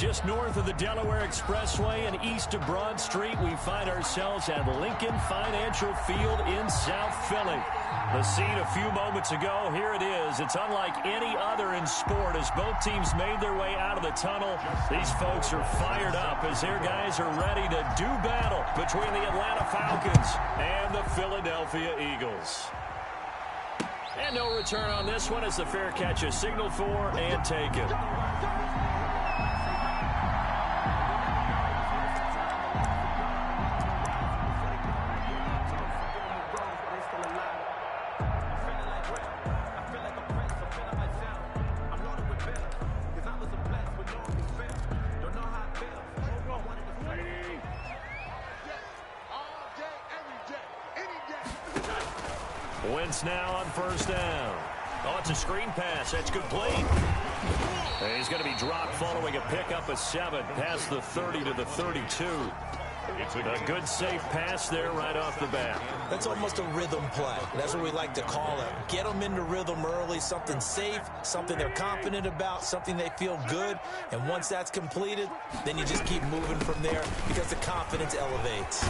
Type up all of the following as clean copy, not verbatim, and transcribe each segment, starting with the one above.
Just north of the Delaware Expressway and east of Broad Street, we find ourselves at Lincoln Financial Field in South Philly. The scene a few moments ago, here it is. It's unlike any other in sport as both teams made their way out of the tunnel. These folks are fired up as their guys are ready to do battle between the Atlanta Falcons and the Philadelphia Eagles. And no return on this one as the fair catch is signaled for and taken. Wentz now on first down. Oh, it's a screen pass. That's complete. And he's going to be dropped following a pickup of 7 past the 30 to the 32. A good, safe pass there right off the bat. That's almost a rhythm play. That's what we like to call it. Get them into rhythm early, something safe, something they're confident about, something they feel good. And once that's completed, then you just keep moving from there because the confidence elevates.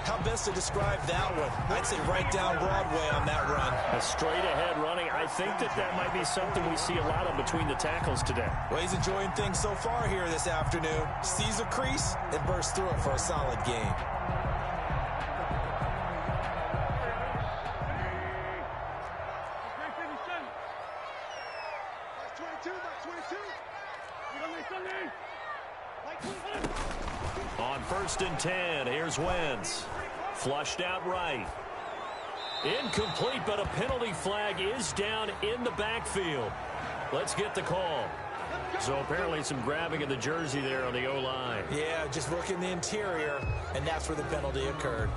How best to describe that one? I'd say right down Broadway on that run. A straight-ahead running. I think that might be something we see a lot of between the tackles today. Well, he's enjoying things so far here this afternoon. Sees a crease and bursts through it for a solid game. On 1st and 10, here's Wentz. Flushed out right. Incomplete, but a penalty flag is down in the backfield. Let's get the call. So apparently some grabbing of the jersey there on the O-line. Yeah, just working the interior, and that's where the penalty occurred.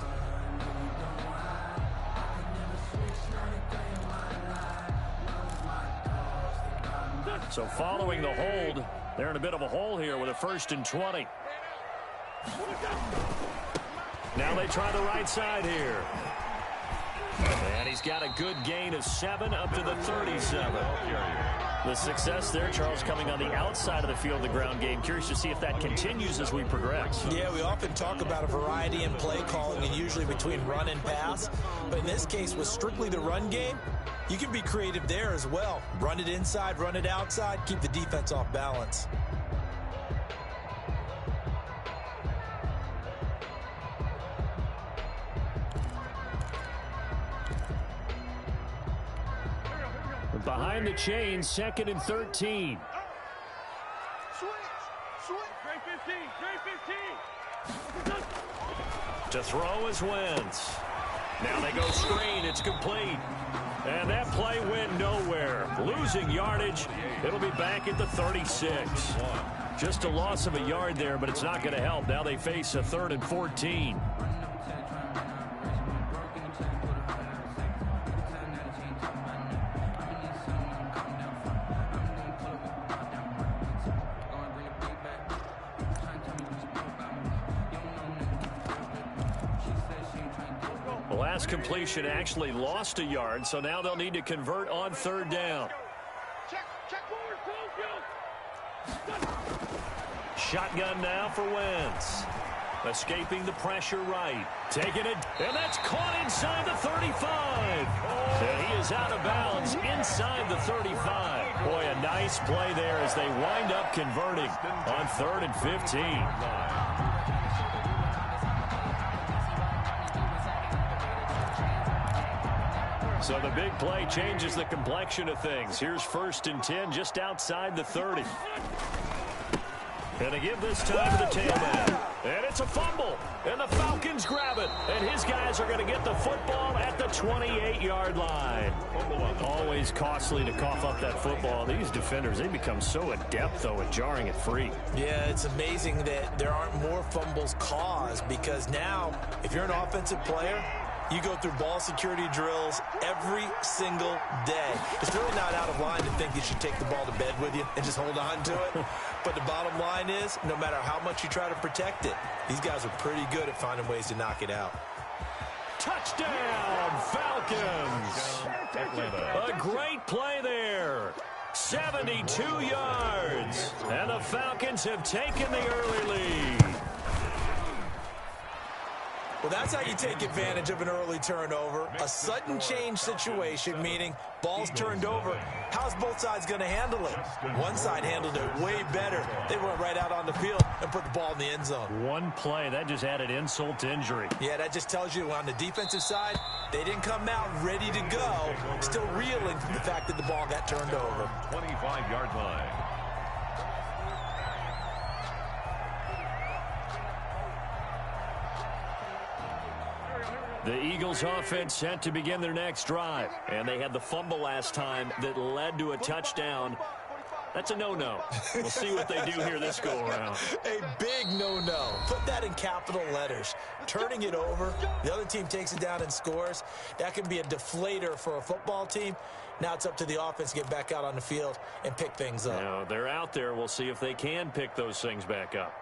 So following the hold, they're in a bit of a hole here with a 1st and 20. Now they try the right side here. And he's got a good gain of 7 up to the 37. The success there, Charles, coming on the outside of the field, the ground game. Curious to see if that continues as we progress. Yeah, we often talk about a variety in play calling and usually between run and pass. But in this case, with strictly the run game, you can be creative there as well. Run it inside, run it outside, keep the defense off balance. Behind the chains, 2nd and 13. To throw is Wentz. Now they go screen. It's complete. And that play went nowhere. Losing yardage. It'll be back at the 36. Just a loss of a yard there, but it's not going to help. Now they face a 3rd and 14. Last completion actually lost a yard, so now they'll need to convert on 3rd down. Shotgun now for Wentz. Escaping the pressure right. Taking it, and that's caught inside the 35. And he is out of bounds inside the 35. Boy, a nice play there as they wind up converting on 3rd and 15. So the big play changes the complexion of things. Here's 1st and 10 just outside the 30. And they give this time to the tailback. And it's a fumble. And the Falcons grab it. And his guys are going to get the football at the 28-yard line. Always costly to cough up that football. These defenders, they become so adept, though, at jarring it free. Yeah, it's amazing that there aren't more fumbles caused because now, if you're an offensive player, you go through ball security drills every single day. It's really not out of line to think you should take the ball to bed with you and just hold on to it. But the bottom line is, no matter how much you try to protect it, these guys are pretty good at finding ways to knock it out. Touchdown, Falcons! A great play there. 72 yards. And the Falcons have taken the early lead. Well, that's how you take advantage of an early turnover. A sudden change situation, meaning ball's turned over. How's both sides going to handle it? One side handled it way better. They went right out on the field and put the ball in the end zone. One play, that just added insult to injury. Yeah, that just tells you on the defensive side, they didn't come out ready to go, still reeling from the fact that the ball got turned over. 25-yard line. The Eagles offense set to begin their next drive. And they had the fumble last time that led to a touchdown. That's a no-no. We'll see what they do here this go-around. A big no-no. Put that in capital letters. Turning it over, the other team takes it down and scores. That can be a deflator for a football team. Now it's up to the offense to get back out on the field and pick things up. Now, they're out there. We'll see if they can pick those things back up.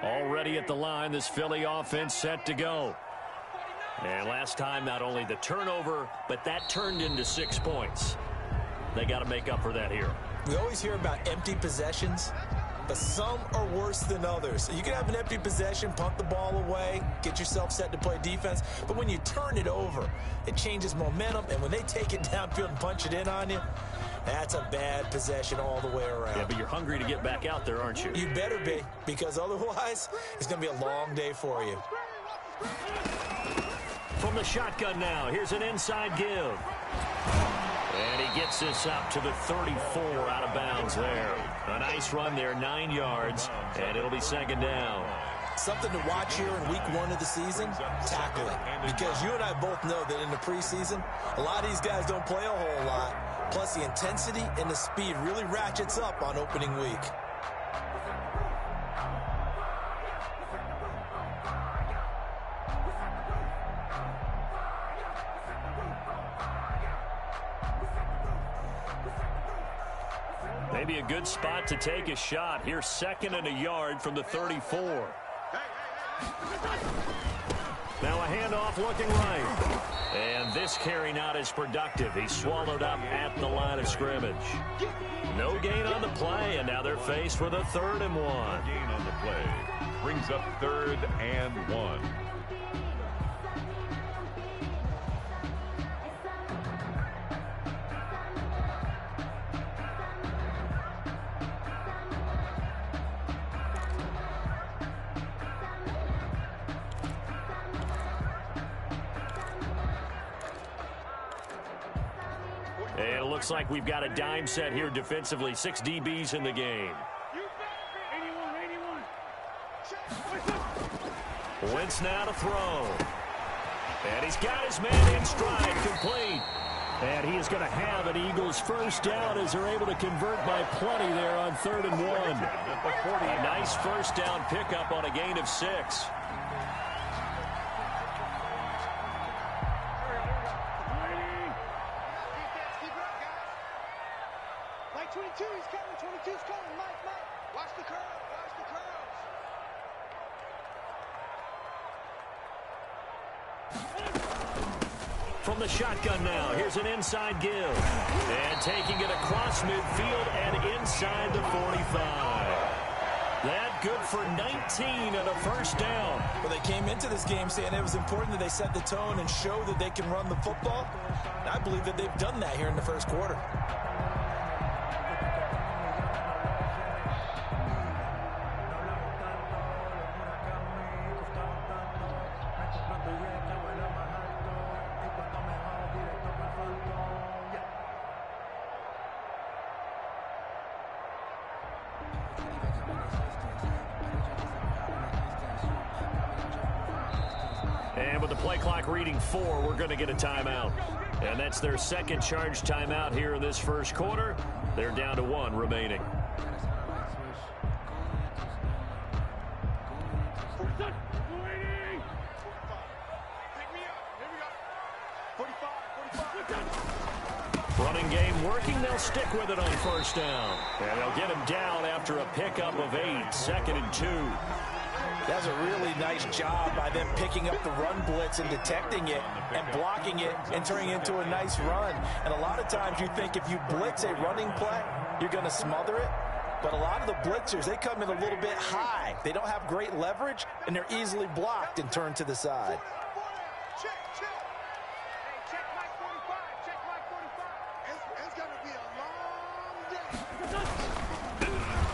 Already at the line, this Philly offense set to go. And last time, not only the turnover, but that turned into 6 points. They got to make up for that here. We always hear about empty possessions, but some are worse than others. You can have an empty possession, punt the ball away, get yourself set to play defense, but when you turn it over, it changes momentum, and when they take it downfield and punch it in on you, that's a bad possession all the way around. Yeah, but you're hungry to get back out there, aren't you? You better be, because otherwise, it's going to be a long day for you. From the shotgun now, here's an inside give. And he gets this up to the 34 out of bounds there. A nice run there, 9 yards, and it'll be second down. Something to watch here in week 1 of the season, tackling. Because you and I both know that in the preseason, a lot of these guys don't play a whole lot. Plus, the intensity and the speed really ratchets up on opening week. Maybe a good spot to take a shot. Here's 2nd and a yard from the 34. Now a handoff looking right. And this carry not as productive. He's swallowed up at the line of scrimmage. No gain on the play, and now they're faced with a 3rd and 1. Gain on the play. Brings up 3rd and 1. And it looks like we've got a dime set here defensively. 6 DBs in the game. Wentz now to throw. And he's got his man in stride, complete. And he is going to have an Eagles first down as they're able to convert by plenty there on 3rd and 1. A nice first down pickup on a gain of 6. From the shotgun now, here's an inside give. And taking it across midfield and inside the 45. That good for 19 and a first down. Well, they came into this game saying it was important that they set the tone and show that they can run the football. And I believe that they've done that here in the first quarter. And with the play clock reading 4, we're going to get a timeout. And that's their second charge timeout here in this first quarter. They're down to 1 remaining. Running game working. They'll stick with it on first down. And they'll get him down after a pickup of 8. 2nd and 2. That's a really nice job by them picking up the run blitz and detecting it and blocking it and turning it into a nice run. And a lot of times you think if you blitz a running play, you're going to smother it. But a lot of the blitzers, they come in a little bit high. They don't have great leverage, and they're easily blocked and turned to the side.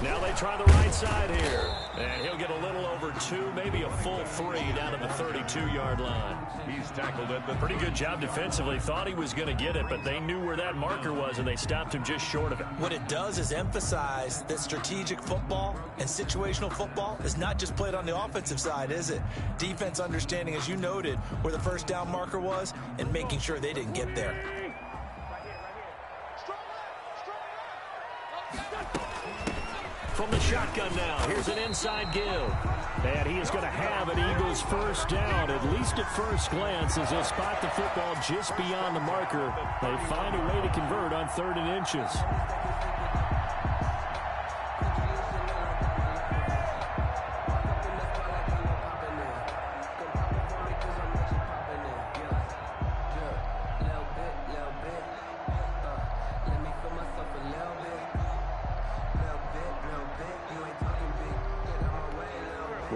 Now they try the right side here. And he'll get a little over 2, maybe a full 3 down to the 32-yard line. He's tackled at the pretty good job defensively. Thought he was going to get it, but they knew where that marker was, and they stopped him just short of it. What it does is emphasize that strategic football and situational football is not just played on the offensive side, is it? Defense understanding, as you noted, where the first down marker was and making sure they didn't get there. From the shotgun now, here's an inside give. And he is going to have an Eagles first down, at least at first glance, as they'll spot the football just beyond the marker. They find a way to convert on 3rd and inches.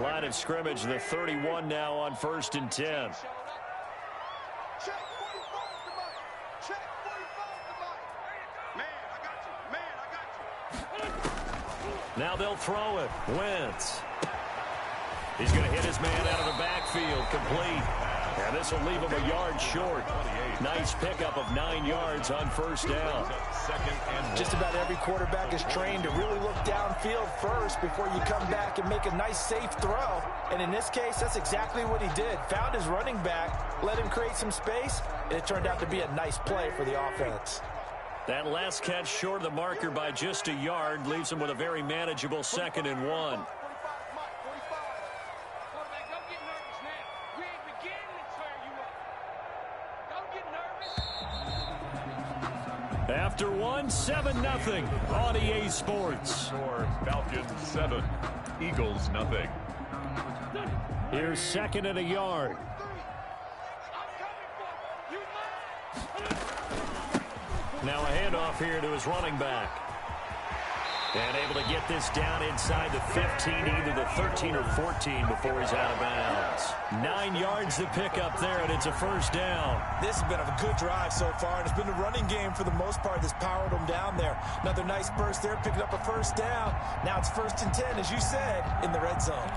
line of scrimmage, the 31 now on 1st and 10. Now they'll throw it. Wentz. He's going to hit his man out of the backfield. Complete. And this will leave him a yard short. Nice pickup of 9 yards on 1st down. Just about every quarterback is trained to really look downfield first before you come back and make a nice, safe throw. And in this case, that's exactly what he did. Found his running back, let him create some space, and it turned out to be a nice play for the offense. That last catch short of the marker by just a yard leaves him with a very manageable 2nd and 1. After 1, 7-0 on EA Sports. Score Falcons 7, Eagles nothing. Here's 2nd and a yard. Now a handoff here to his running back. And able to get this down inside the 15, either the 13 or 14 before he's out of bounds. 9 yards to pick up there, and it's a 1st down. This has been a good drive so far, and it's been a running game for the most part that's powered them down there. Another nice burst there, picking up a 1st down. Now it's 1st and 10, as you said, in the red zone.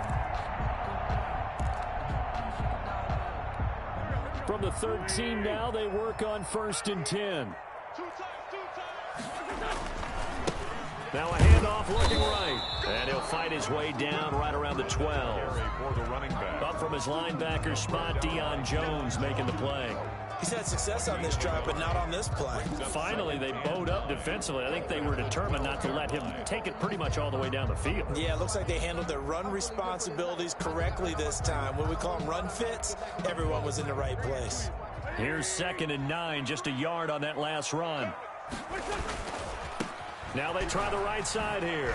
From the 13 now, they work on 1st and 10. Now a handoff looking right. And he'll fight his way down right around the 12. Up from his linebacker spot, Deion Jones making the play. He's had success on this drive, but not on this play. Finally, they bowed up defensively. I think they were determined not to let him take it pretty much all the way down the field. Yeah, it looks like they handled their run responsibilities correctly this time. When we call them run fits, everyone was in the right place. Here's 2nd and 9, just a yard on that last run. Now they try the right side here.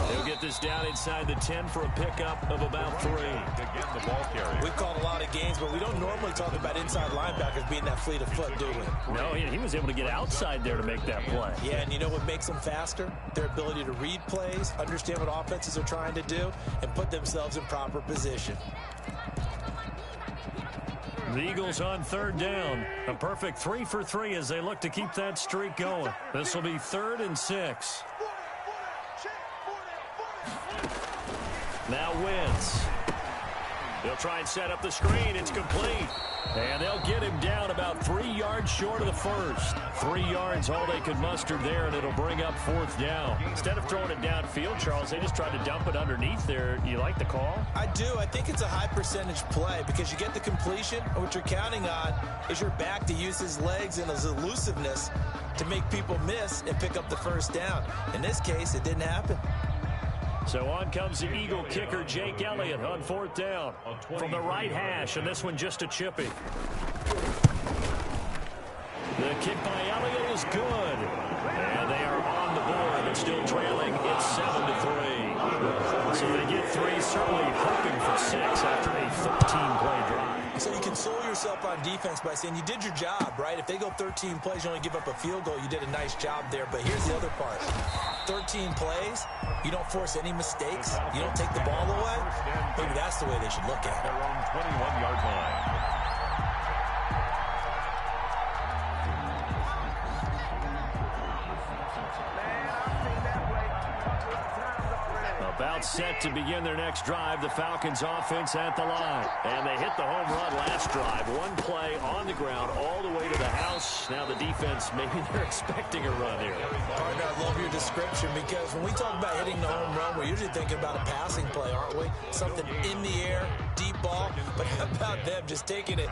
They'll get this down inside the 10 for a pickup of about 3. Again, the ball carrier. We've called a lot of games, but we don't normally talk about inside linebackers being that fleet of foot, do we? No, he was able to get outside there to make that play. Yeah, and you know what makes them faster? Their ability to read plays, understand what offenses are trying to do, and put themselves in proper position. The Eagles on 3rd down. A perfect 3 for 3 as they look to keep that streak going. This will be 3rd and 6. Now Wentz. They'll try and set up the screen. It's complete. And they'll get him down about 3 yards short of the 1st. 3 yards all they could muster there, and it'll bring up 4th down. Instead of throwing it downfield, Charles, they just tried to dump it underneath there. Do you like the call? I do. I think it's a high percentage play because you get the completion, and what you're counting on is your back to use his legs and his elusiveness to make people miss and pick up the 1st down. In this case, it didn't happen. So on comes the Eagle kicker, Jake Elliott, on 4th down. From the right hash, and this one just a chippy. The kick by Elliott is good. And they are on the board and still trailing. It's 7-3. So they get 3, certainly hoping for 6 after a 13-play drive. So you console yourself on defense by saying you did your job, right? If they go 13 plays, you only give up a field goal, you did a nice job there. But here's the other part. 13 plays, you don't force any mistakes, you don't take the ball away. Maybe that's the way they should look at it. Their own 21-yard line. About set to begin their next drive, the Falcons offense at the line. And they hit the home run last drive. One play on the ground all the way to the house. Now the defense, maybe they're expecting a run here. Partner, I love your description because when we talk about hitting the home run, we're usually thinking about a passing play, aren't we? Something in the air, deep ball. But how about them just taking it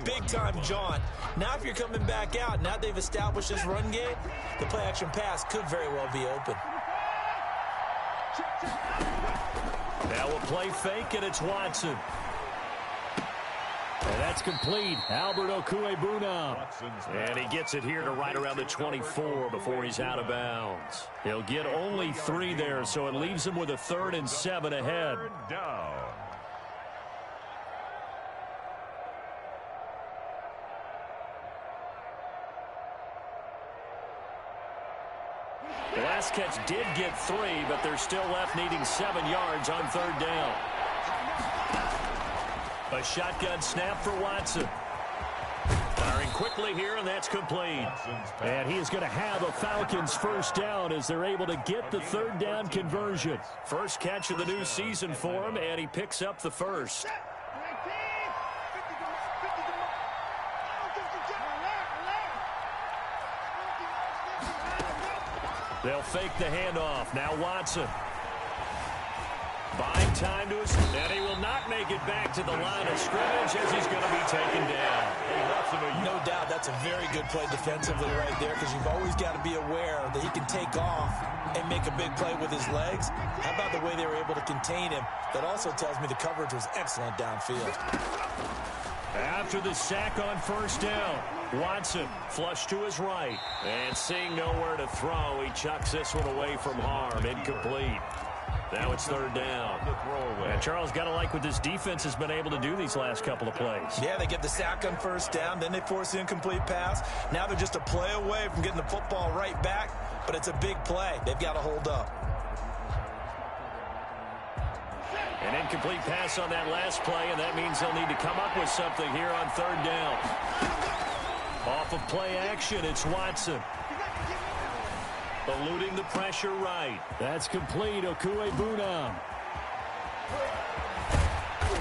big-time jaunt? Now if you're coming back out, now they've established this run game, the play-action pass could very well be open. Now a play fake, and it's Watson. And that's complete. Albert Okuebuna. And he gets it here to right around the 24 before he's out of bounds. He'll get only 3 there, so it leaves him with a 3rd and 7 ahead. Down. The last catch did get 3, but they're still left needing 7 yards on 3rd down. A shotgun snap for Watson. Firing quickly here, and that's complete. And he is going to have a Falcons first down as they're able to get the 3rd down conversion. First catch of the new season for him, and he picks up the first. They'll fake the handoff. Now Watson. Buying time to his, and he will not make it back to the line of scrimmage as he's going to be taken down. No doubt that's a very good play defensively right there, because you've always got to be aware that he can take off and make a big play with his legs. How about the way they were able to contain him? That also tells me the coverage was excellent downfield. After the sack on first down, Watson flush to his right. And seeing nowhere to throw, he chucks this one away from harm. Incomplete. Now it's 3rd down. And Charles, got to like what this defense has been able to do these last couple of plays. Yeah, they get the sack on first down, then they force the incomplete pass. Now they're just a play away from getting the football right back, but it's a big play. They've got to hold up. An incomplete pass on that last play, and that means they'll need to come up with something here on 3rd down. Off of play action, it's Watson. Eluding the pressure right. That's complete. Okuebunam.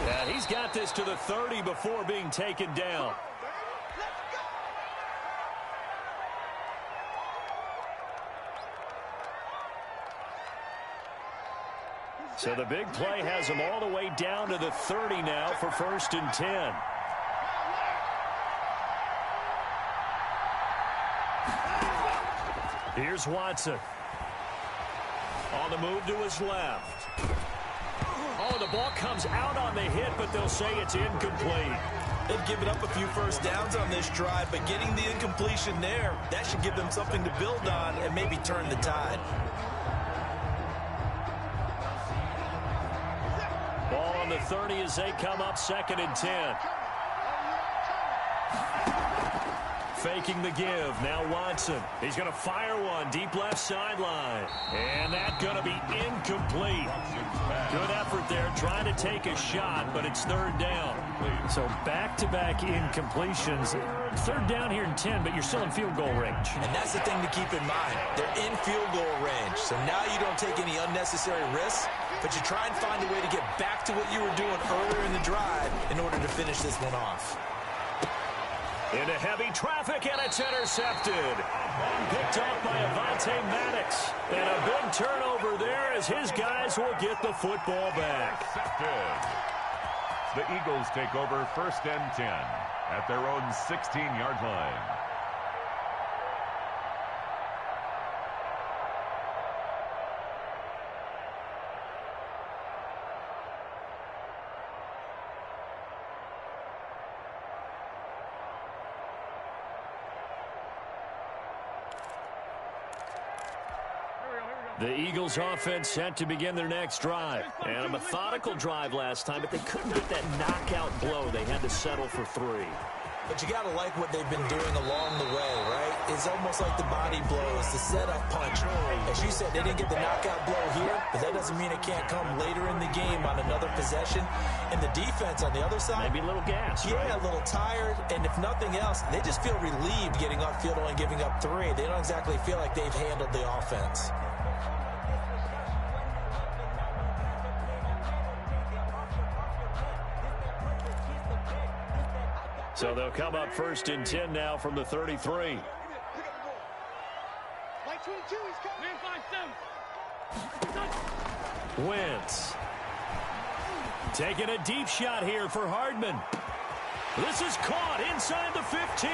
And he's got this to the 30 before being taken down. So the big play has him all the way down to the 30 now for 1st and 10. Here's Watson. On the move to his left. Oh, the ball comes out on the hit, but they'll say it's incomplete. They've given up a few first downs on this drive, but getting the incompletion there, that should give them something to build on and maybe turn the tide. Ball on the 30 as they come up 2nd and 10. Faking the give. Now Watson. He's going to fire one deep left sideline. And that's going to be incomplete. Good effort there trying to take a shot, but it's 3rd down. So back-to-back incompletions. 3rd down here in 10, but you're still in field goal range. And that's the thing to keep in mind. They're in field goal range. So now you don't take any unnecessary risks, but you try and find a way to get back to what you were doing earlier in the drive in order to finish this one off. Into heavy traffic, and it's intercepted. Picked off by Avonte Maddox. And a big turnover there as his guys will get the football back. The Eagles take over 1st and 10 at their own 16-yard line. The Eagles offense set to begin their next drive. And a methodical drive last time, but they couldn't get that knockout blow. They had to settle for 3. But you got to like what they've been doing along the way, right? It's almost like the body blows, the setup punch. As you said, they didn't get the knockout blow here, but that doesn't mean it can't come later in the game on another possession. And the defense on the other side, maybe a little gas, yeah, right? A little tired. And if nothing else, they just feel relieved getting upfield and giving up 3. They don't exactly feel like they've handled the offense. So they'll come up 1st and 10 now from the 33. Wentz. Taking a deep shot here for Hardman. This is caught inside the 15.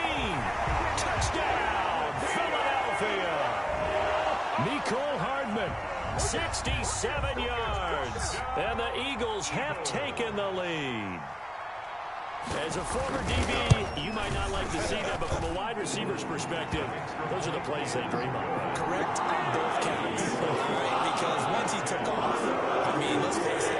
Touchdown, Philadelphia. Mecole Hardman, 67 yards. And the Eagles have taken the lead. As a former DB, you might not like to see that, but from a wide receiver's perspective, those are the plays they dream of. Correct on both counts. Right? Because once he took off, I mean, let's face it,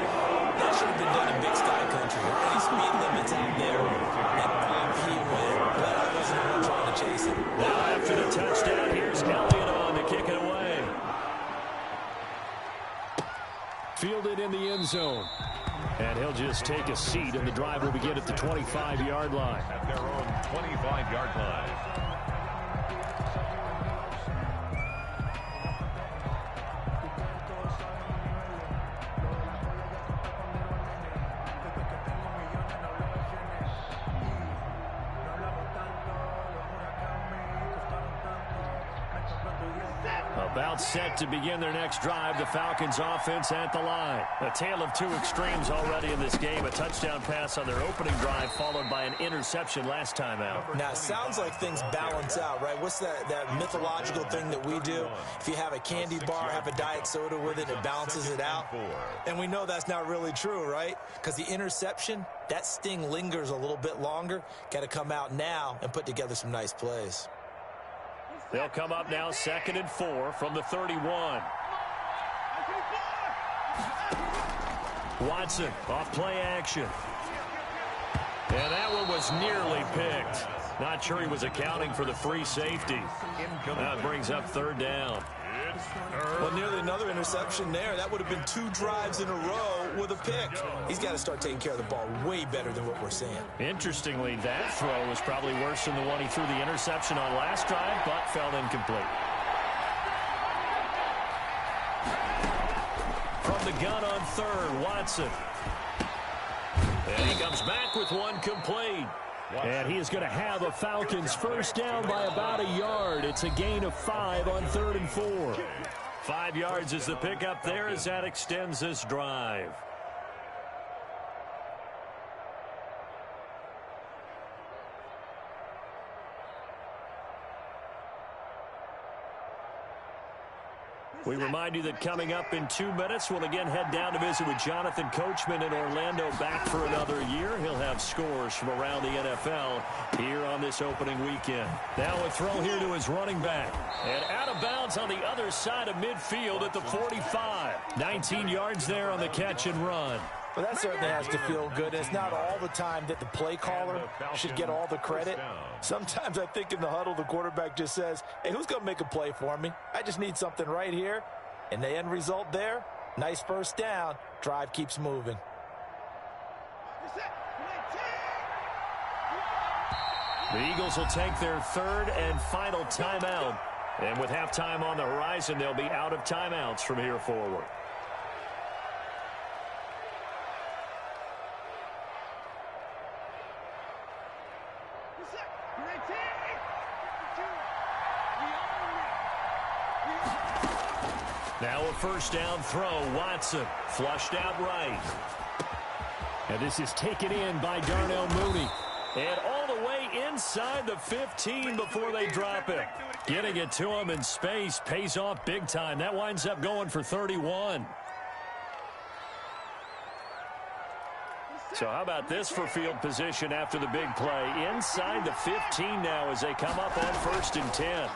that should have been done in Big Sky Country. There are any speed limits out there, and off he went. But I wasn't the one trying to chase him. Now after the touchdown, here's Elliott on to kick it away. Fielded in the end zone. And he'll just take a seat, and the drive will begin at the 25-yard line. At their own 25-yard line. About set to begin their next drive. The Falcons offense at the line. A tale of two extremes already in this game. A touchdown pass on their opening drive followed by an interception last time out. Now, it sounds like things balance out, right? What's that mythological thing that we do? If you have a candy bar, have a diet soda with it, it balances it out. And we know that's not really true, right? Because the interception, that sting lingers a little bit longer. Got to come out now and put together some nice plays. They'll come up now 2nd and 4 from the 31. Watson off play action. And that one was nearly picked. Not sure he was accounting for the free safety. That brings up 3rd down. Well, nearly another interception there. That would have been 2 drives in a row with a pick. He's got to start taking care of the ball way better than what we're seeing. Interestingly, that throw was probably worse than the one he threw the interception on last drive, but fell incomplete. From the gun on 3rd, Watson. And he comes back with one complete. And he is going to have a Falcons first down by about a yard. It's a gain of 5 on 3rd and 4. 5 yards is the pickup there as that extends this drive. We remind you that coming up in 2 minutes, we'll again head down to visit with Jonathan Coachman in Orlando, back for another year. He'll have scores from around the NFL here on this opening weekend. Now a throw here to his running back. And out of bounds on the other side of midfield at the 45. 19 yards there on the catch and run. Well, that certainly has to feel good. It's not all the time that the play caller should get all the credit. Sometimes I think in the huddle, the quarterback just says, hey, who's going to make a play for me? I just need something right here. And the end result there, nice first down. Drive keeps moving. The Eagles will take their 3rd and final timeout. And with halftime on the horizon, they'll be out of timeouts from here forward. Now a first down throw. Watson flushed out right. And this is taken in by Darnell Mooney. And all the way inside the 15 before they drop it. Getting it to him in space pays off big time. That winds up going for 31. So how about this for field position after the big play? Inside the 15 now as they come up on 1st and 10.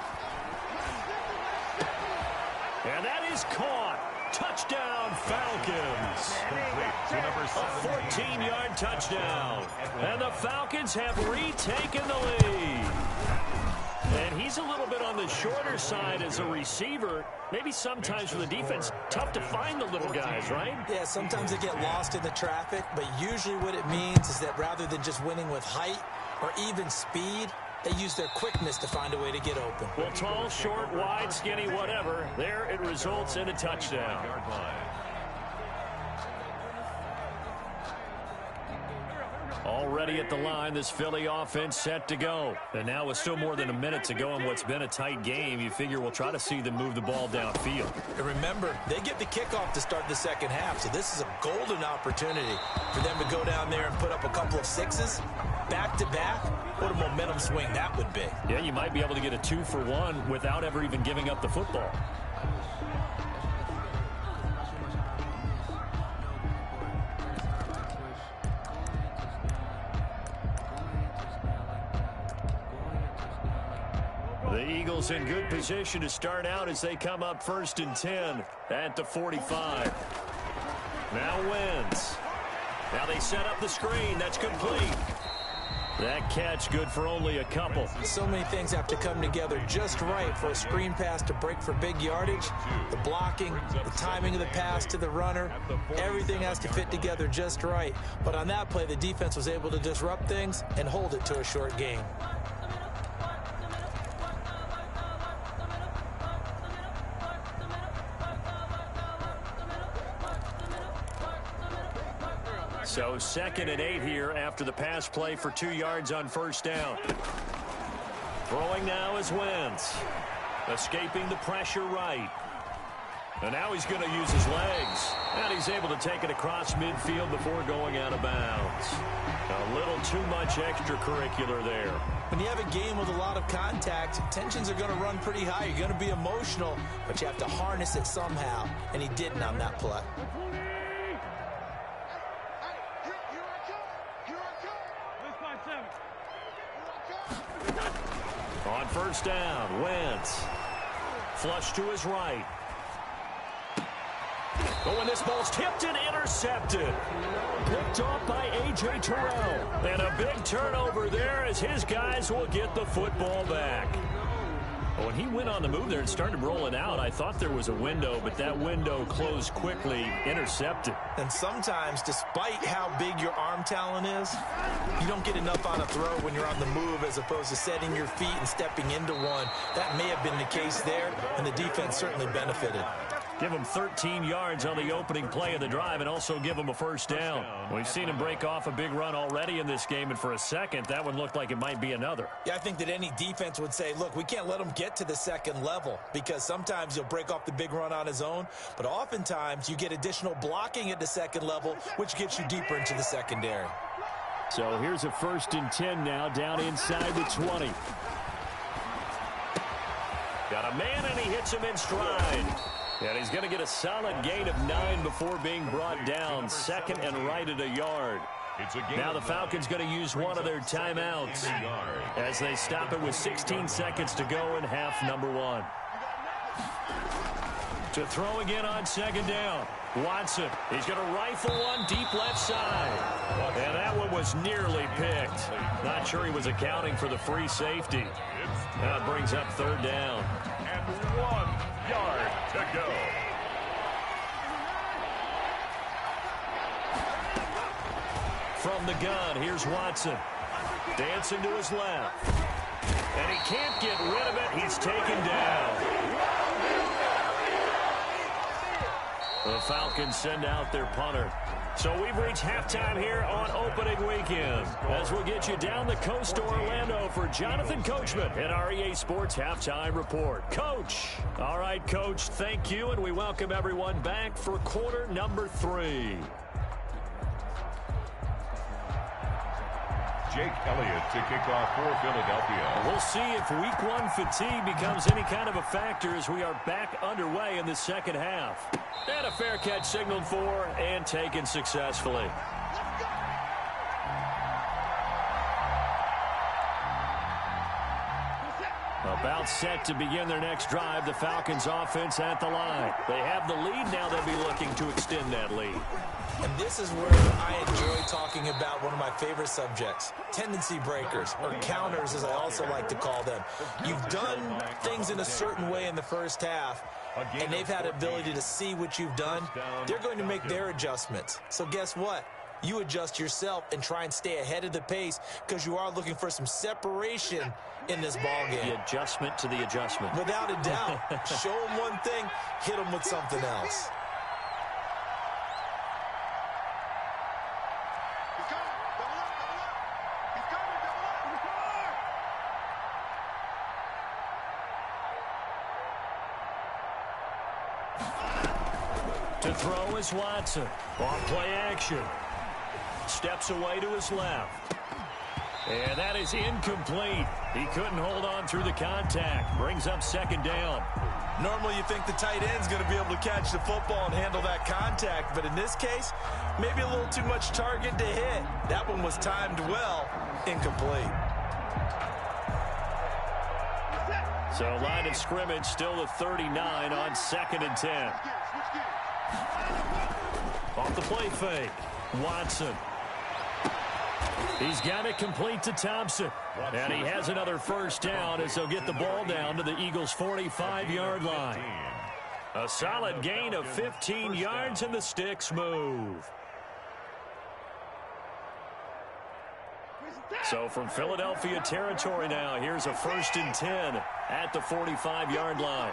And that is caught. Touchdown, Falcons. A 14-yard touchdown. And the Falcons have retaken the lead. And he's a little bit on the shorter side as a receiver. Maybe sometimes for the defense, tough to find the little guys, right? Yeah, sometimes they get lost in the traffic, but usually what it means is that rather than just winning with height or even speed, they use their quickness to find a way to get open. Well, tall, short, wide, skinny, whatever. There it results in a touchdown. Already at the line, this Philly offense set to go. And now with still more than a minute to go in what's been a tight game, you figure we'll try to see them move the ball downfield. And remember, they get the kickoff to start the second half, so this is a golden opportunity for them to go down there and put up a couple of sixes back-to-back. What a momentum swing that would be. Yeah, you might be able to get a 2-for-1 without ever even giving up the football. The Eagles in good position to start out as they come up 1st and 10 at the 45. Now Wentz. Now they set up the screen. That's complete. That catch good for only a couple. So many things have to come together just right for a screen pass to break for big yardage. The blocking, the timing of the pass to the runner, everything has to fit together just right. But on that play, the defense was able to disrupt things and hold it to a short gain. So 2nd and 8 here after the pass play for 2 yards on first down. Throwing now is Wentz. Escaping the pressure right. And now he's going to use his legs. And he's able to take it across midfield before going out of bounds. A little too much extracurricular there. When you have a game with a lot of contact, tensions are going to run pretty high. You're going to be emotional, but you have to harness it somehow. And he didn't on that play. On first down, Wentz. Flush to his right. Oh, and this ball's tipped and intercepted. Picked off by A.J. Terrell. And a big turnover there as his guys will get the football back. When he went on the move there and started rolling out, I thought there was a window, but that window closed quickly, intercepted. And sometimes, despite how big your arm talent is, you don't get enough on a throw when you're on the move as opposed to setting your feet and stepping into one. That may have been the case there, and the defense certainly benefited. Give him 13 yards on the opening play of the drive and also give him a first down. We've seen him break off a big run already in this game, and for a second, that one looked like it might be another. Yeah, I think that any defense would say, look, we can't let him get to the second level because sometimes he'll break off the big run on his own, but oftentimes you get additional blocking at the second level, which gets you deeper into the secondary. So here's a 1st and 10 now down inside the 20. Got a man, and he hits him in stride. And he's going to get a solid gain of 9 before being brought down. 2nd and right at a yard. Now the Falcons going to use one of their timeouts as they stop it with 16 seconds to go in half number 1. To throw again on 2nd down. Watson, he's going to rifle one deep left side. And that one was nearly picked. Not sure he was accounting for the free safety. That brings up 3rd down. And 1 yard to go. From the gun, here's Watson. Dancing to his left. And he can't get rid of it. He's taken down. The Falcons send out their punter. So we've reached halftime here on opening weekend as we'll get you down the coast to Orlando for Jonathan Coachman at our EA Sports Halftime Report. Coach. All right, Coach, thank you, and we welcome everyone back for quarter number 3. Jake Elliott to kick off for Philadelphia. We'll see if week 1 fatigue becomes any kind of a factor as we are back underway in the second half. And a fair catch signaled for and taken successfully. About set to begin their next drive, the Falcons offense at the line. They have the lead, now they'll be looking to extend that lead. And this is where I enjoy talking about one of my favorite subjects, tendency breakers, or counters as I also like to call them. You've done things in a certain way in the first half, and they've had the ability to see what you've done. They're going to make their adjustments. So guess what? You adjust yourself and try and stay ahead of the pace because you are looking for some separation in this ball game. The adjustment to the adjustment. Without a doubt. Show them one thing, hit them with something else. To throw is Watson. On play action. Steps away to his left. And that is incomplete. He couldn't hold on through the contact. Brings up 2nd down. Normally you think the tight end's going to be able to catch the football and handle that contact, but in this case, maybe a little too much target to hit. That one was timed well. Incomplete. So line of scrimmage still the 39 on 2nd and 10. Off the play fake. Watson. He's got it complete to Thompson. And he has another first down as they'll get the ball down to the Eagles' 45-yard line. A solid gain of 15 yards, and the sticks move. So from Philadelphia territory now, here's a 1st and 10 at the 45-yard line.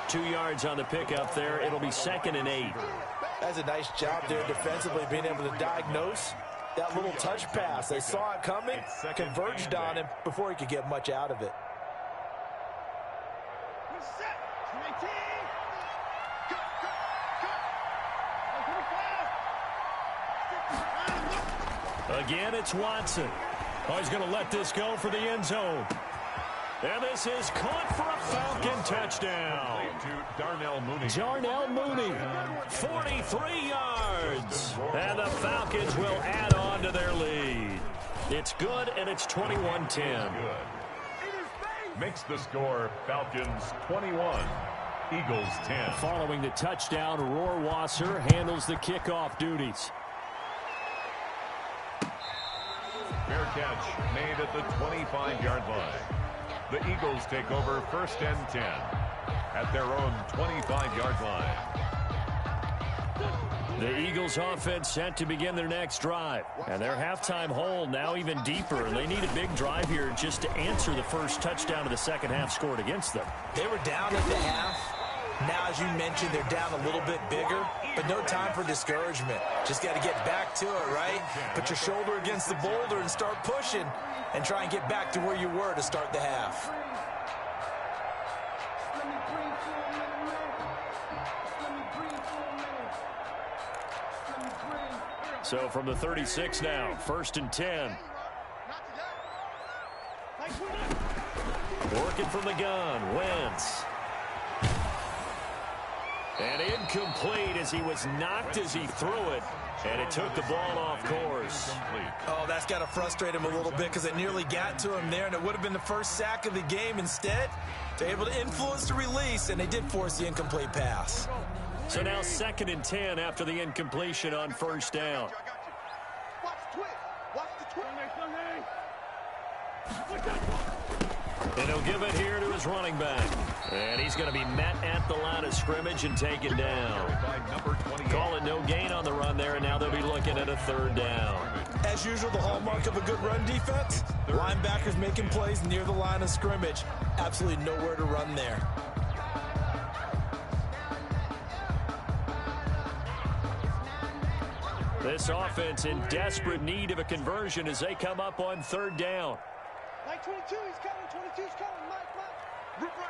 Two yards on the pickup there. It'll be 2nd and 8. That's a nice job there defensively, being able to diagnose that little touch pass. They saw it coming, converged on him before he could get much out of it. Again, it's Watson. Oh, he's going to let this go for the end zone. And this is caught for a Falcon touchdown. To Darnell Mooney. Darnell Mooney, 43 yards. And the Falcons will add on to their lead. It's good, and it's 21-10. Makes the score Falcons 21, Eagles 10. Following the touchdown, Rohrwasser handles the kickoff duties. Fair catch made at the 25-yard line. The Eagles take over 1st and 10 at their own 25-yard line. The Eagles offense set to begin their next drive. And their halftime hole now even deeper. And they need a big drive here just to answer the first touchdown of the second half scored against them. They were down at the half. Now, as you mentioned, they're down a little bit bigger, but no time for discouragement. Just got to get back to it, right? Put your shoulder against the boulder and start pushing and try and get back to where you were to start the half. So from the 36 now, 1st and 10. Working from the gun, Wentz. And incomplete as he was knocked as he threw it. And it took the ball off course. Oh, that's got to frustrate him a little bit because it nearly got to him there, and it would have been the first sack of the game. Instead, they're able to influence the release, and they did force the incomplete pass. So now 2nd and 10 after the incompletion on 1st down. And he'll give it here to his running back. And he's going to be met at the line of scrimmage and taken down. Call it no gain on the run there, and now they'll be looking at a 3rd down. As usual, the hallmark of a good run defense, linebackers making plays near the line of scrimmage. Absolutely nowhere to run there. This offense in desperate need of a conversion as they come up on 3rd down. Mike 22, he's coming. 22's coming. Mike. Rip right.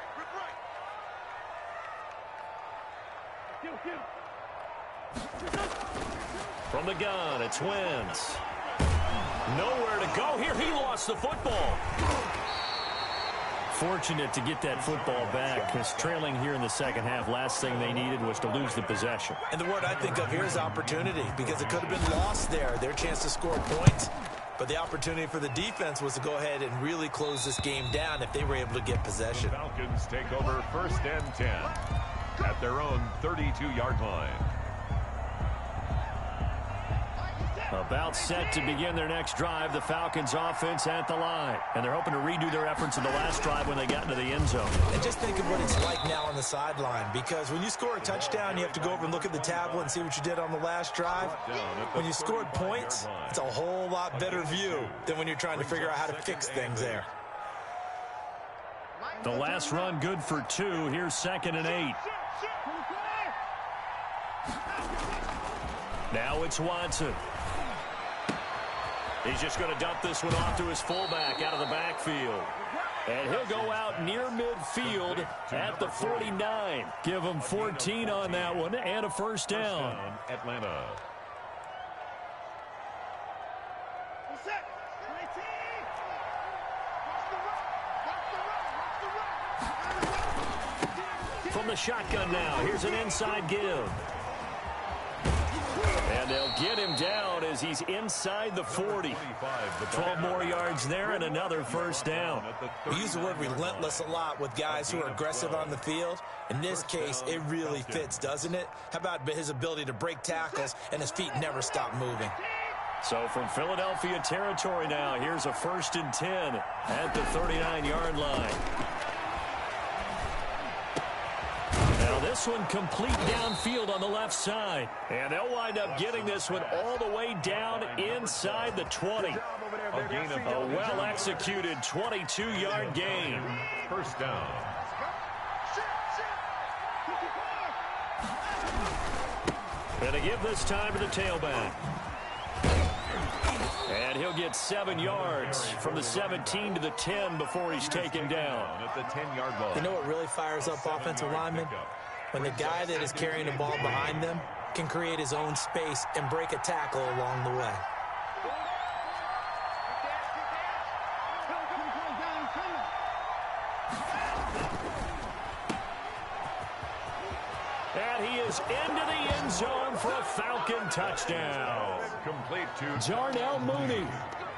From the gun, it's Wentz. Nowhere to go here. He lost the football. Fortunate to get that football back because trailing here in the second half, last thing they needed was to lose the possession. And the word I think of here is opportunity, because it could have been lost there, their chance to score points. But the opportunity for the defense was to go ahead and really close this game down if they were able to get possession. The Falcons take over 1st and 10 at their own 32-yard line. About set to begin their next drive, the Falcons offense at the line. And they're hoping to redo their efforts in the last drive when they got into the end zone. And just think of what it's like now on the sideline, because when you score a touchdown, you have to go over and look at the tablet and see what you did on the last drive. When you scored points, it's a whole lot better view than when you're trying to figure out how to fix things there. The last run good for 2. Here's 2nd and 8. Now it's Watson. He's just going to dump this one off to his fullback out of the backfield. And he'll go out near midfield at the 49. Give him 14 on that one and a 1st down. Atlanta. From the shotgun now, here's an inside give. And they'll get him down as he's inside the 40. 12 more yards there and another first down. We use the word relentless a lot with guys who are aggressive on the field. In this case, it really fits, doesn't it? How about his ability to break tackles and his feet never stop moving? So from Philadelphia territory now, here's a 1st and 10 at the 39-yard line. Now this one complete downfield on the left side. And they'll wind up getting this one all the way down inside the 20. A well-executed 22-yard gain. First down. And to give this time to the tailback. And he'll get 7 yards from the 17 to the 10 before he's taken down. At the 10-yard line. You know what really fires up offensive linemen? When the guy that is carrying the ball behind them can create his own space and break a tackle along the way. And he is into the end zone for a Falcon touchdown. Complete to Jarnell Mooney.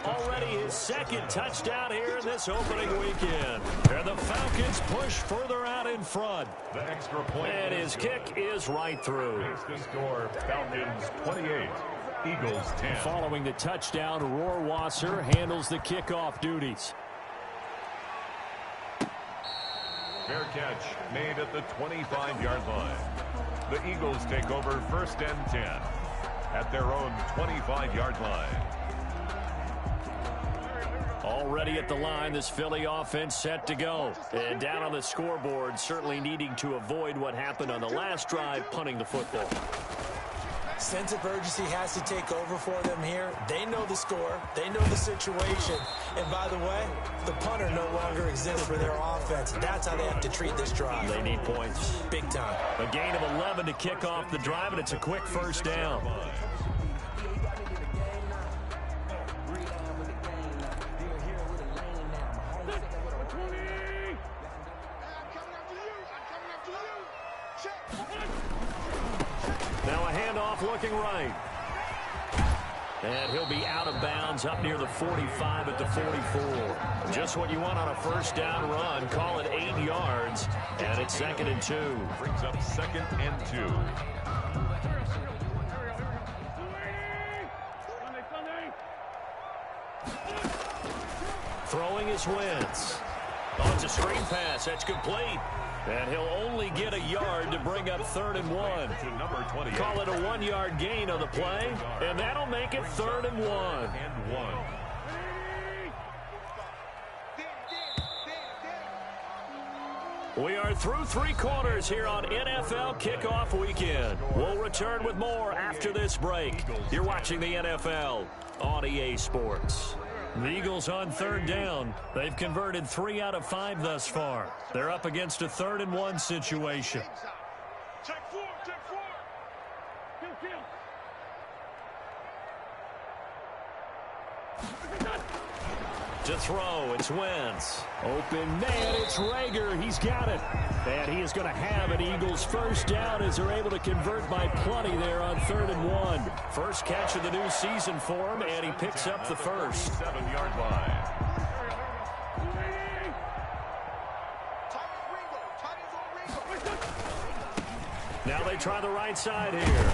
Already his 2nd touchdown here in this opening weekend. And the Falcons push further out in front. the extra point. And his kick is right through. Makes the score Falcons 28, Eagles 10. Following the touchdown, Rohrwasser handles the kickoff duties. Fair catch made at the 25-yard line. The Eagles take over 1st and 10 at their own 25-yard line. Already at the line, this Philly offense set to go. And down on the scoreboard, certainly needing to avoid what happened on the last drive, punting the football. Sense of urgency has to take over for them here. They know the score. They know the situation. And by the way, the punter no longer exists for their offense. That's how they have to treat this drive. They need points. Big time. A gain of 11 to kick off the drive, and it's a quick first down. Now a handoff looking right. And he'll be out of bounds up near the 45 at the 44. Just what you want on a first down run. Call it 8 yards. And it's 2nd and 2. Brings up 2nd and 2. Throwing his Wentz. Oh, it's a screen pass. That's complete. And he'll only get a yard to bring up 3rd and 1. To number 28. Call it a 1-yard gain on the play. And that'll make it 3rd and 1. And 1. We are through 3 quarters here on NFL Kickoff Weekend. We'll return with more after this break. You're watching the NFL on EA Sports. The Eagles on 3rd down. They've converted 3 out of 5 thus far. They're up against a 3rd and 1 situation. Check 4, check 4. Kill. To throw, it's Wentz. Open man, it's Rager. He's got it. And he is going to have an Eagles first down as they're able to convert by plenty there on 3rd and 1. First catch of the new season for him, and he picks up the first. 7-yard line. Now they try the right side here.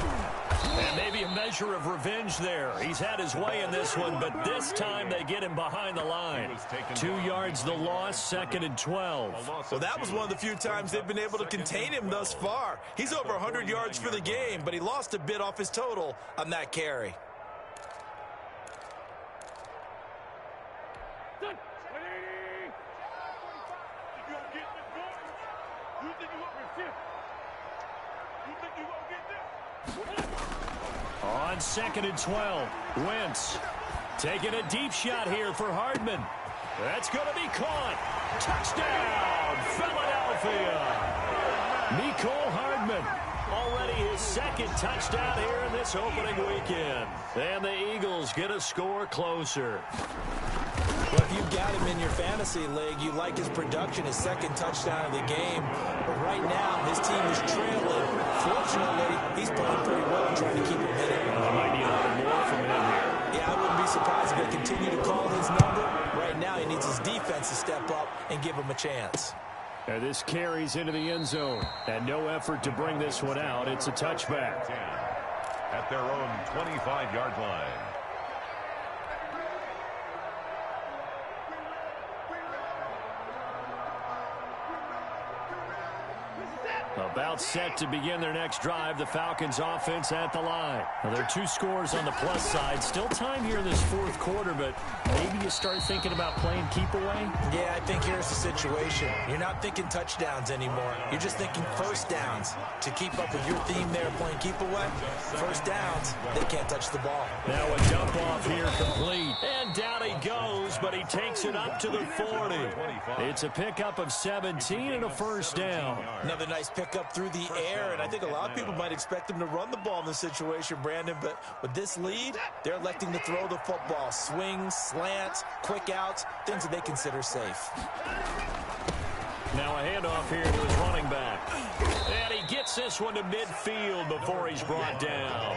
And maybe a measure of revenge there. He's had his way in this one, but this time they get him behind the line. 2 yards the loss, 2nd and 12. Well, that was one of the few times they've been able to contain him thus far. He's over 100 yards for the game, but he lost a bit off his total on that carry. On 2nd and 12, Wentz taking a deep shot here for Hardman. That's going to be caught. Touchdown, Philadelphia. Mecole Hardman, already his 2nd touchdown here in this opening weekend. And the Eagles get a score closer. Well, if you've got him in your fantasy league, you like his production, his 2nd touchdown of the game. But right now, his team is trailing Unfortunately, he's playing pretty well and trying to keep him in it. Well, they might need a little more from him here. Yeah, I wouldn't be surprised if they continue to call his number. Right now, he needs his defense to step up and give him a chance. And this carries into the end zone. And no effort to bring this one out. It's a touchback. At their own 25-yard line. About set to begin their next drive. The Falcons offense at the line. Well, there are 2 scores on the plus side. Still time here in this fourth quarter, but maybe you start thinking about playing keep away? Yeah, I think here's the situation. You're not thinking touchdowns anymore. You're just thinking first downs. To keep up with your theme there, playing keep away, first downs, they can't touch the ball. Now a dump off here complete. And down he goes, but he takes it up to the 40. It's a pickup of 17 and a first down. Another nice pickup through the air, and I think a lot of people might expect him to run the ball in this situation, Brandon, but with this lead, they're electing to throw the football. Swings, slants, quick outs, things that they consider safe. Now a handoff here to his running back. And he gets this one to midfield before he's brought down.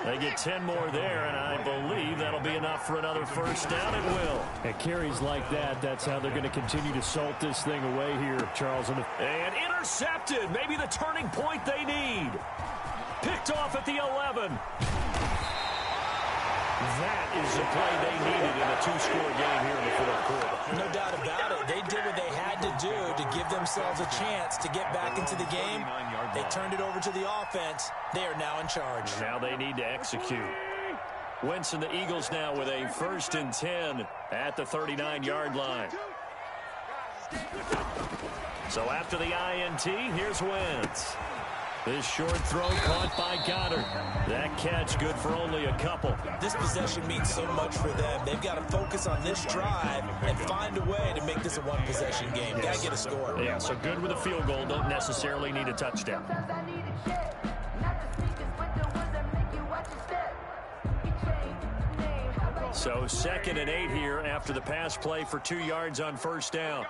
They get 10 more there, and I believe that'll be enough for another first down. It will. At carries like that, that's how they're going to continue to salt this thing away here, Charles. And intercepted. Maybe the turning point they need. Picked off at the 11. That is the play they needed in a 2-score game here in the fourth quarter. No doubt about it. They did what they had to do to give themselves a chance to get back into the game. They turned it over to the offense. They are now in charge. Now they need to execute. Wentz and the Eagles now with a 1st and 10 at the 39-yard line. So after the INT, here's Wentz. This short throw caught by Goddard. That catch good for only a couple. This possession means so much for them. They've got to focus on this drive and find a way to make this a one-possession game. Got to get a score. Yeah, so good with a field goal. Don't necessarily need a touchdown. So 2nd and 8 here after the pass play for 2 yards on first down.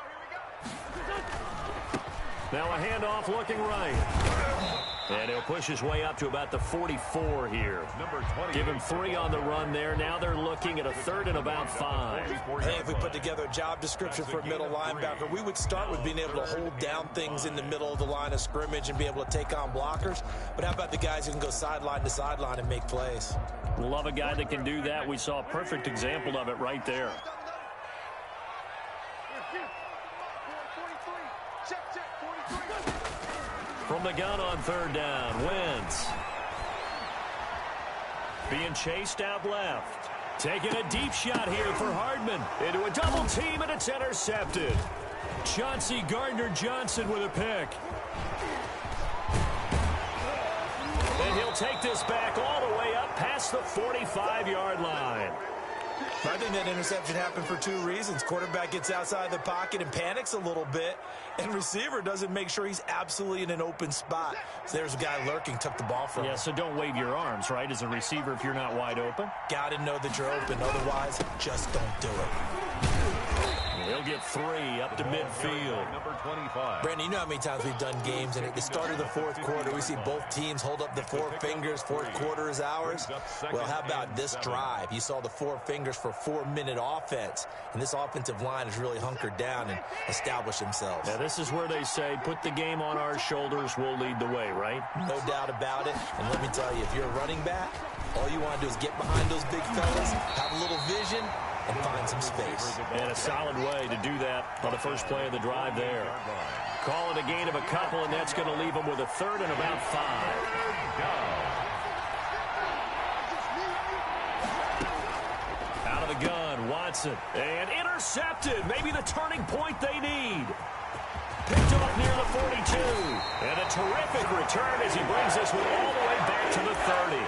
Now a handoff looking right. And he'll push his way up to about the 44 here. Give him 3 on the run there. Now they're looking at a 3rd and about 5. I think if we put together a job description for a middle linebacker, we would start with being able to hold down things in the middle of the line of scrimmage and be able to take on blockers. But how about the guys who can go sideline to sideline and make plays? Love a guy that can do that. We saw a perfect example of it right there. From the gun on 3rd down, Wentz. Being chased out left. Taking a deep shot here for Hardman. Into a double team, and it's intercepted. Chauncey Gardner-Johnson with a pick. And he'll take this back all the way up past the 45-yard line. I think that interception happened for 2 reasons. Quarterback gets outside the pocket and panics a little bit, and receiver doesn't make sure he's absolutely in an open spot. So there's a guy lurking, took the ball from him. Yeah, so don't wave your arms, right, as a receiver if you're not wide open. Got to know that you're open. Otherwise, just don't do it. He'll get 3 up to midfield. Number 25. Brandon, you know how many times we've done games, and at the start of the fourth quarter, we see both teams hold up the 4 fingers. Fourth quarter is ours. Well, how about this drive? You saw the 4 fingers for 4-minute offense, and this offensive line has really hunkered down and established themselves. Now, this is where they say, put the game on our shoulders, we'll lead the way, right? No doubt about it. And let me tell you, if you're a running back, all you want to do is get behind those big fellas, have a little vision, and find some space. And a solid way to do that on the first play of the drive there. Call it a gain of a couple, and that's going to leave them with a 3rd and about 5. Out of the gun, Watson. And intercepted. Maybe the turning point they need. Picked off near the 42. And a terrific return as he brings this one all the way back to the 30.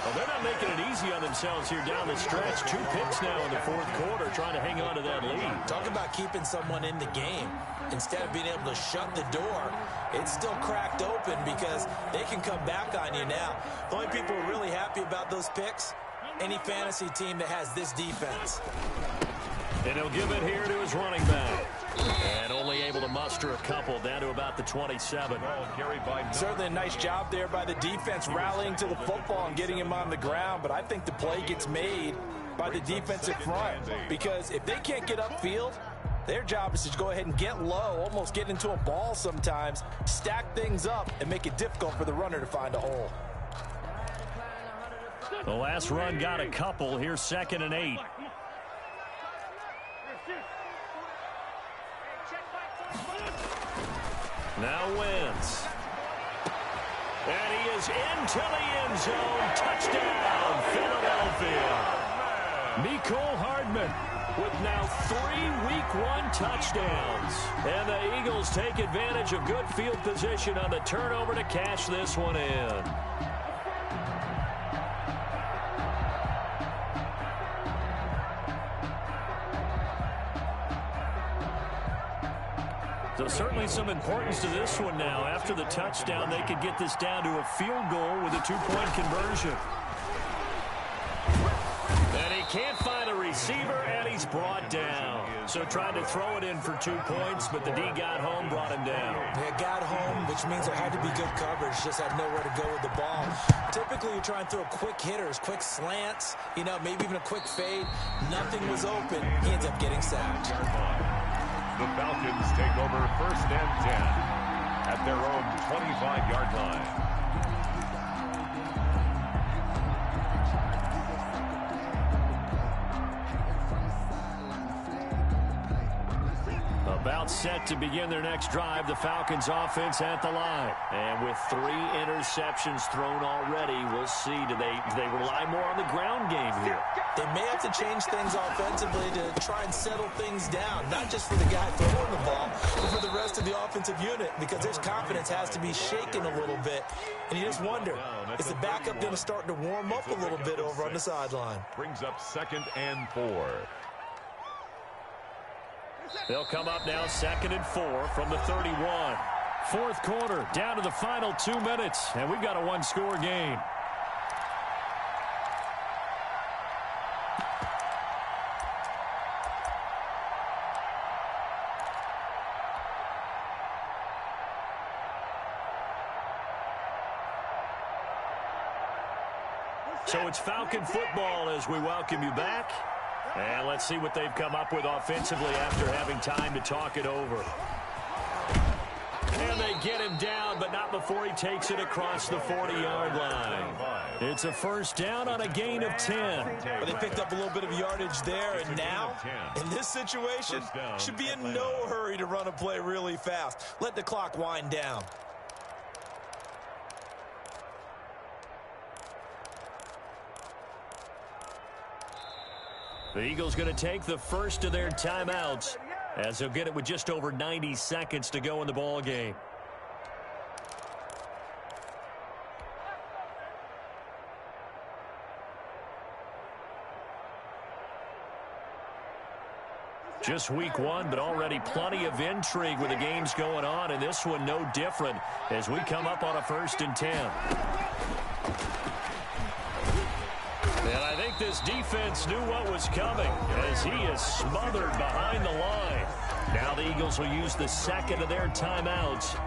Well, they're not making it easy on themselves here down the stretch. 2 picks now in the fourth quarter, trying to hang on to that lead. Talk about keeping someone in the game. Instead of being able to shut the door, it's still cracked open because they can come back on you now. The only people who are really happy about those picks, any fantasy team that has this defense. And he'll give it here to his running back. And only able to muster a couple, down to about the 27. Certainly a nice job there by the defense, rallying to the football and getting him on the ground. But I think the play gets made by the defensive front, because if they can't get upfield, their job is to go ahead and get low, almost get into a ball sometimes, stack things up, and make it difficult for the runner to find a hole. The last run got a couple. Here's 2nd and 8. Now wins. And he is into the end zone. Touchdown, Philadelphia. Mecole Hardman with now 3 Week 1 touchdowns. And the Eagles take advantage of good field position on the turnover to cash this one in. So certainly some importance to this one now. After the touchdown, they could get this down to a field goal with a 2-point conversion. And he can't find a receiver, and he's brought down. So trying to throw it in for 2 points, but the D got home, brought him down. Yeah, got home, which means there had to be good coverage. Just had nowhere to go with the ball. Typically, you try and throw quick hitters, quick slants, maybe even a quick fade. Nothing was open. He ends up getting sacked. The Falcons take over 1st and 10 at their own 25-yard line. About set to begin their next drive, the Falcons offense at the line. And with 3 interceptions thrown already, we'll see. Do they rely more on the ground game here? They may have to change things offensively to try and settle things down, not just for the guy throwing the ball, but for the rest of the offensive unit, because their confidence has to be shaken a little bit. And you just wonder, is the backup going to start to warm up a little bit over on the sideline? Brings up 2nd and 4. They'll come up now 2nd and 4 from the 31. 4th quarter, down to the final 2 minutes, and we've got a 1-score game. So it's Falcon football as we welcome you back. And let's see what they've come up with offensively after having time to talk it over. And they get him down, but not before he takes it across the 40-yard line. It's a 1st down on a gain of 10. Well, they picked up a little bit of yardage there, and now, in this situation, should be in no hurry to run a play really fast. Let the clock wind down. The Eagles going to take the first of their timeouts as they'll get it with just over 90 seconds to go in the ball game. Just week 1, but already plenty of intrigue with the games going on, and this one no different as we come up on a 1st and 10. And I think this defense knew what was coming as he is smothered behind the line. Now the Eagles will use the 2nd of their timeouts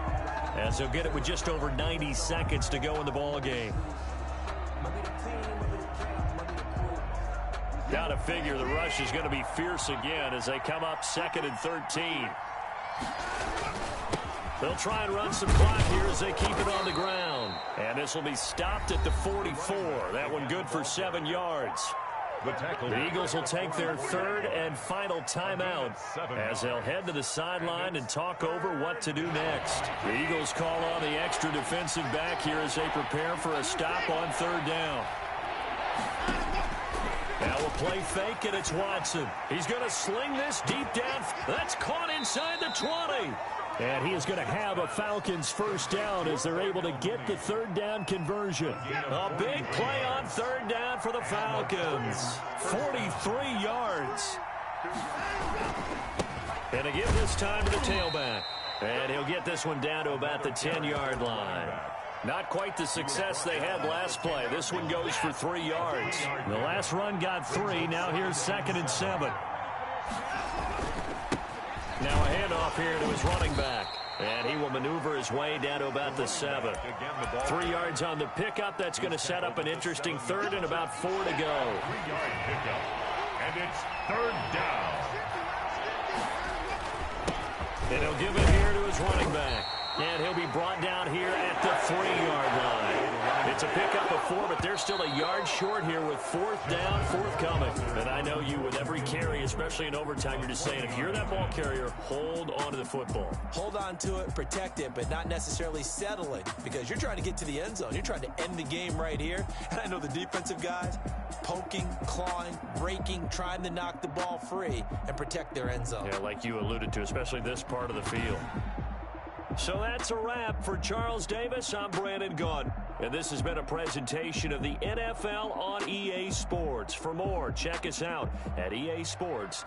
as they'll get it with just over 90 seconds to go in the ball game. Got to figure the rush is going to be fierce again as they come up 2nd and 13. They'll try and run some clock here as they keep it on the ground. And this will be stopped at the 44. That one good for 7 yards. The Eagles will take their 3rd and final timeout as they'll head to the sideline and talk over what to do next. The Eagles call on the extra defensive back here as they prepare for a stop on 3rd down. Now a play fake, and it's Watson. He's going to sling this deep down. That's caught inside the 20. And he is going to have a Falcons 1st down as they're able to get the 3rd down conversion. A big play on 3rd down for the Falcons. 43 yards. And to give this time to the tailback. And he'll get this one down to about the 10-yard line. Not quite the success they had last play. This one goes for 3 yards. The last run got 3. Now here's 2nd and 7. Now a handoff here to his running back. And he will maneuver his way down to about the 7. 3 yards on the pickup. That's going to set up an interesting third and about 4 to go. 3-yard pickup. And it's third down. And he'll give it here to his running back. And he'll be brought down here at the 3-yard line. It's a pickup of 4, but they're still a yard short here with 4th down, forthcoming. And I know you, with every carry, especially in overtime, you're just saying, if you're that ball carrier, hold on to the football. Hold on to it, protect it, but not necessarily settle it, because you're trying to get to the end zone. You're trying to end the game right here. And I know the defensive guys poking, clawing, raking, trying to knock the ball free and protect their end zone. Yeah, like you alluded to, especially this part of the field. So that's a wrap for Charles Davis. I'm Brandon Gunn. And this has been a presentation of the NFL on EA Sports. For more, check us out at EA Sports.